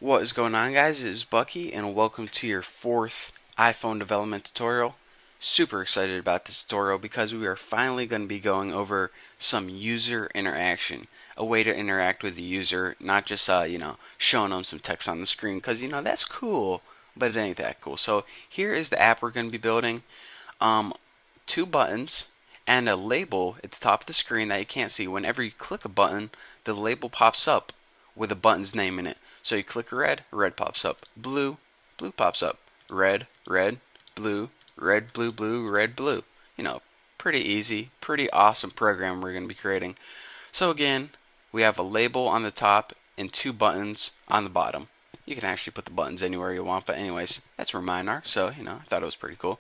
What is going on, guys? It is Bucky, and welcome to your fourth iPhone development tutorial. Super excited about this tutorial because we are finally going to be going over some user interaction, a way to interact with the user, not just showing them some text on the screen, because that's cool, but it ain't that cool. So here is the app we're going to be building. Um, Two buttons and a label at the top of the screen that you can't see. Whenever you click a button, the label pops up with a button's name in it. So you click red, red pops up. Blue, blue pops up. Red, red, blue, red, blue, blue, red, blue. Pretty easy, pretty awesome program we're going to be creating. So again, we have a label on the top and two buttons on the bottom. You can actually put the buttons anywhere you want, but anyways, that's where mine are. So, I thought it was pretty cool.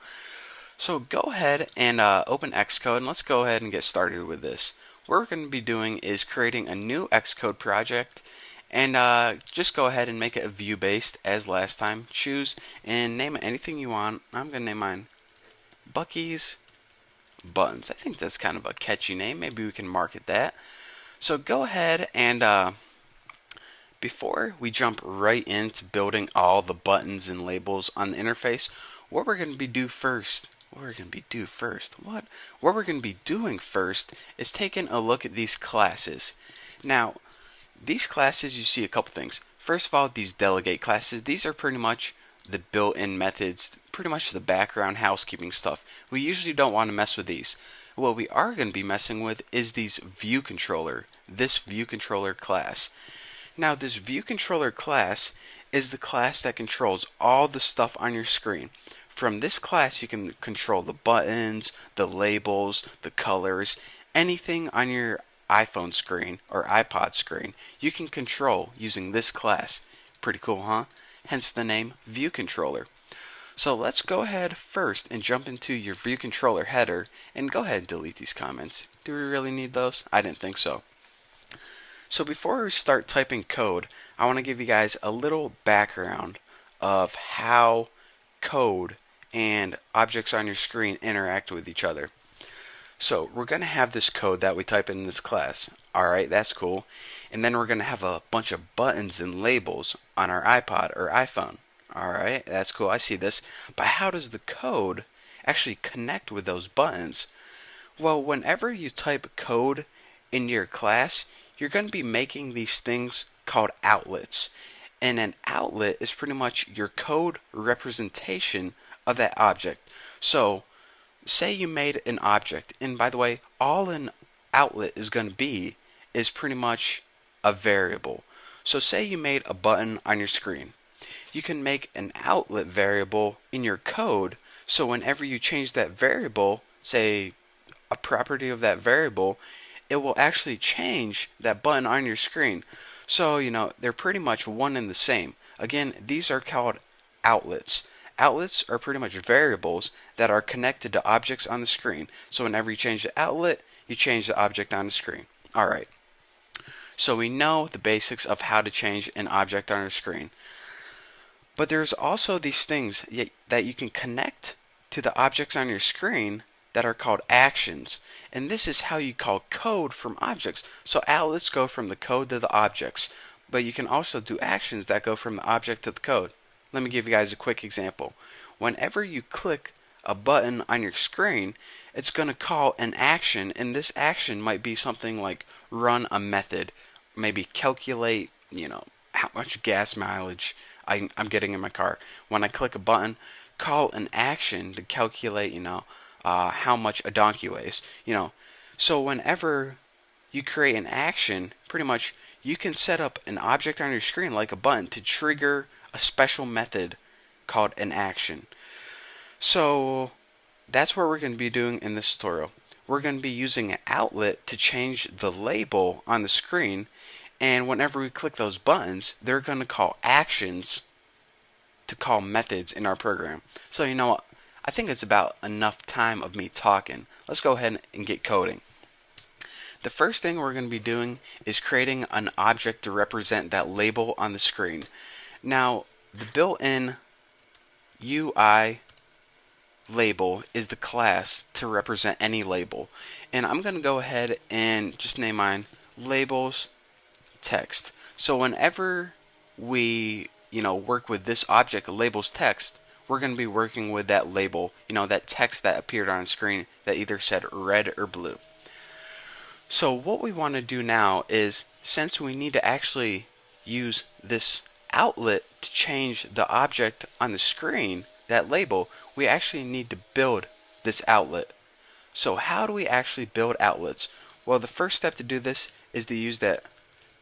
So go ahead and open Xcode, and let's go ahead and get started with this. What we're going to be doing is creating a new Xcode project, and just go ahead and make it a view based as last time. Choose and name it anything you want. I'm going to name mine Bucky's Buttons. I think that's kind of a catchy name. Maybe we can market that. So go ahead and before we jump right into building all the buttons and labels on the interface, what we're going to be do first what we're going to be doing first is taking a look at these classes. Now, these classes, you see a couple things. First of all, these delegate classes, these are pretty much the built-in methods, pretty much the background housekeeping stuff. We usually don't want to mess with these. What we are going to be messing with is this view controller class. Now, this view controller class is the class that controls all the stuff on your screen. From this class, you can control the buttons, the labels, the colors, anything on your iPhone screen or iPod screen, you can control using this class. Pretty cool, huh? Hence the name View Controller. So let's go ahead first and jump into your View Controller header and go ahead and delete these comments. Do we really need those? I didn't think so. So before we start typing code, I want to give you guys a little background of how code and objects on your screen interact with each other. So we're going to have this code that we type in this class. Alright, that's cool. And then we're going to have a bunch of buttons and labels on our iPod or iPhone. Alright, that's cool. I see this. But how does the code actually connect with those buttons? Well, whenever you type code in your class, you're going to be making these things called outlets. And an outlet is pretty much your code representation of that object. So, say you made an object, and by the way, all an outlet is going to be is pretty much a variable. So say you made a button on your screen. You can make an outlet variable in your code, so whenever you change that variable, say a property of that variable, it will actually change that button on your screen. So, they're pretty much one and the same. Again, these are called outlets. Outlets are pretty much variables that are connected to objects on the screen. So whenever you change the outlet, you change the object on the screen. Alright. So we know the basics of how to change an object on our screen. But there's also these things that you can connect to the objects on your screen that are called actions. And this is how you call code from objects. So outlets go from the code to the objects. But you can also do actions that go from the object to the code. Let me give you guys a quick example. Whenever you click a button on your screen, it's going to call an action, and this action might be something like run a method, maybe calculate, how much gas mileage I'm getting in my car. When I click a button, call an action to calculate, how much a donkey weighs. So whenever you create an action, pretty much you can set up an object on your screen like a button to trigger a special method called an action. So that's what we're going to be doing in this tutorial. We're going to be using an outlet to change the label on the screen, and whenever we click those buttons, they're going to call actions to call methods in our program. So what? I think it's about enough time of me talking. Let's go ahead and get coding. The first thing we're going to be doing is creating an object to represent that label on the screen. Now, the built-in UI label is the class to represent any label. And I'm going to go ahead and just name mine labels text. So whenever we work with this object labels text, we're going to be working with that label, that text that appeared on screen that either said red or blue. So what we want to do now is, since we need to actually use this outlet to change the object on the screen, that label, we actually need to build this outlet. So how do we actually build outlets? Well, the first step to do this is to use that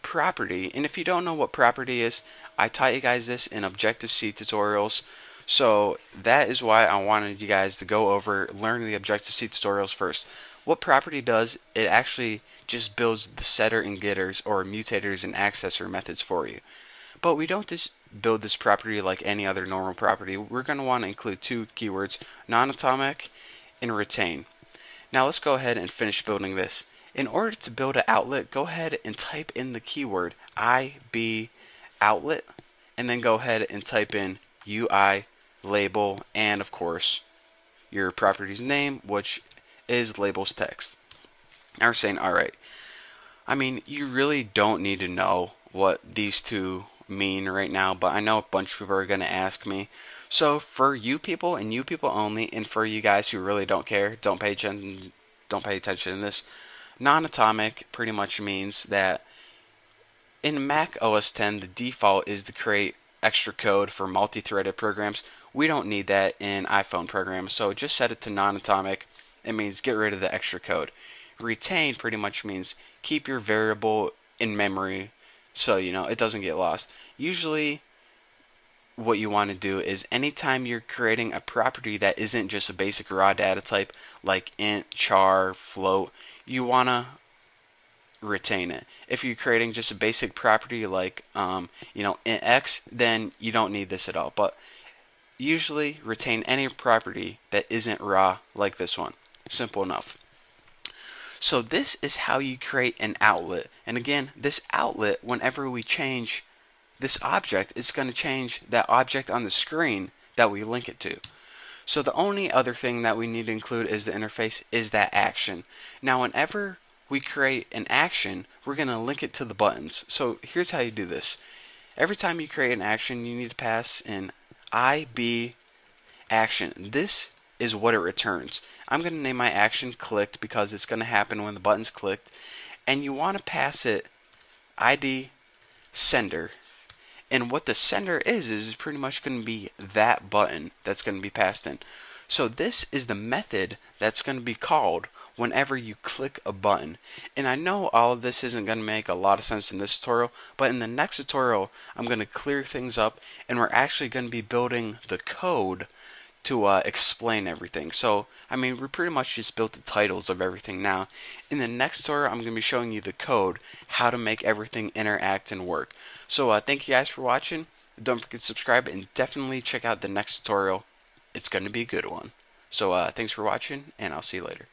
property. And if you don't know what property is, I taught you guys this in Objective-C tutorials. So that is why I wanted you guys to go over, learn the Objective-C tutorials first. What property does, it actually just builds the setter and getters, or mutators and accessor methods for you. But we don't just build this property like any other normal property. We're going to want to include two keywords, non-atomic and retain. Now let's go ahead and finish building this. In order to build an outlet, go ahead and type in the keyword IB outlet, and then go ahead and type in UI label, and of course your property's name, which is labels text. Now we're saying, alright, I mean, you really don't need to know what these two mean right now, but I know a bunch of people are going to ask me. So for you people and you people only, and for you guys who really don't care, don't pay attention to this, non-atomic pretty much means that in Mac OS X, the default is to create extra code for multi-threaded programs. We don't need that in iPhone programs, so just set it to non-atomic. It means get rid of the extra code. Retain pretty much means keep your variable in memory so it doesn't get lost. Usually what you want to do is, anytime you're creating a property that isn't just a basic raw data type like int, char, float, you want to retain it. If you're creating just a basic property like int x, then you don't need this at all. But usually retain any property that isn't raw like this one. Simple enough. So this is how you create an outlet. And again, this outlet, whenever we change this object, it's going to change that object on the screen that we link it to. So the only other thing that we need to include is the interface, is that action. Now whenever we create an action, we're going to link it to the buttons. So here's how you do this. Every time you create an action, you need to pass in IB action. This is what it returns. I'm going to name my action clicked because it's going to happen when the button's clicked. And you want to pass it ID sender. And what the sender is pretty much going to be that button that's going to be passed in. So this is the method that's going to be called whenever you click a button. And I know all of this isn't going to make a lot of sense in this tutorial, but in the next tutorial I'm going to clear things up, and we're actually going to be building the code to explain everything. So I mean, we pretty much just built the titles of everything now. In the next tutorial I'm going to be showing you the code, how to make everything interact and work. So thank you guys for watching. Don't forget to subscribe, and definitely check out the next tutorial. It's going to be a good one. So thanks for watching, and I'll see you later.